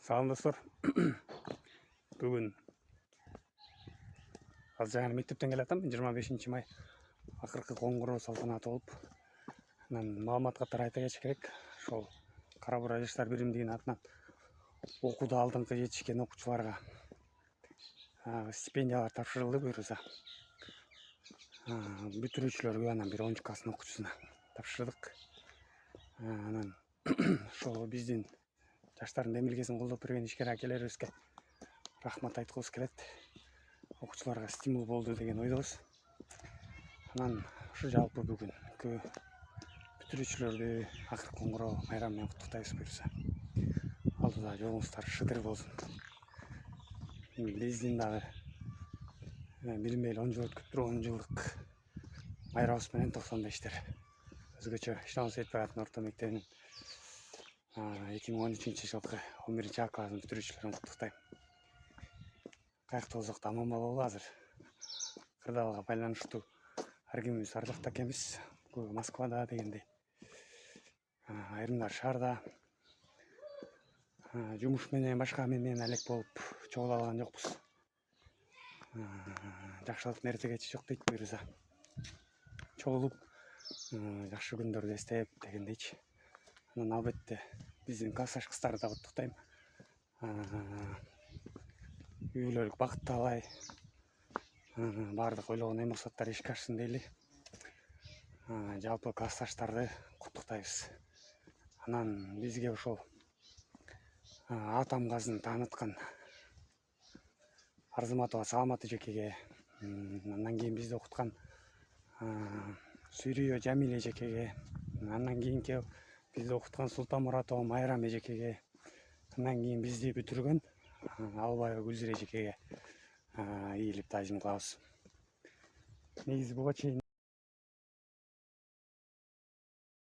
Салам достор. Бүгін азыр жаңы мектептен келатам. 25 май акыркы коңгуроо салтанаты болуп, анан маалымат катары айта кетиш керек. Ошол Кара Бура жаштар биримдигинин атынан окууда алдыңкы жетишкен окуучуларга стипендиялар тапшырылды буюрса. Бүтүрүүчүлөргө анан бир 10 класстын окуучусуна тапшырдык. Анан ошол биздин жаштардын эмилгесин колдоп берген ишкер акелерибизге рахмат айткыбыз келет. Окуучуларга стимул болду деген ойдобуз. Анан ушу жалпы бүгүнкү бүтүрүүчүлөрдү акыркы коңгуроо майрамы менен куттуктайбыз буюрса. Алдыда жолуңуздар шыдыр болсун. Биздин дагы билинбейли 10 жыл өткүптүр, 10 жылдык майрамыбыз менен 95-тер өзгөчө Ишнабыз Сеитбай орто мектебинин 2013 жылкы 11 А классын бүтүрүүчүлөрүн куттуктайм. Кайыктуу озокто аман бололу. Азыр кырдаалга байланыштуу ар кимибиз ар жакта экенбиз. Көбү Москвада дегендей. Айрымдар шаарда жумуш менен башка менен алек болуп чогула алган жокпуз. Жакшылык нерсе кечи жок дейт буюрса. Чогулуп жакшы күндөрдү эстеп дегендейчи. Анан албетте биздин классташ кыздарды да куттуктайм. Үй бүлөлүк бакыт таалай, баардык ойлогон эң максаттары ишке ашсын дейли. Жалпы классташтарды куттуктайбыз. Анан бизге ошол атам газын тааныткан Арзыматова Саламат эжекеге, андан кийин бизди окуткан Сүрүйө Жамиль эжекеге, андан кийинки бизди окуткан Султанмуратова Майрам эжекеге, андан кийин бизди бүтүргөн Албаева Гүлзир эжекеге ийилип таазим кылабыз. Негизи буга чейин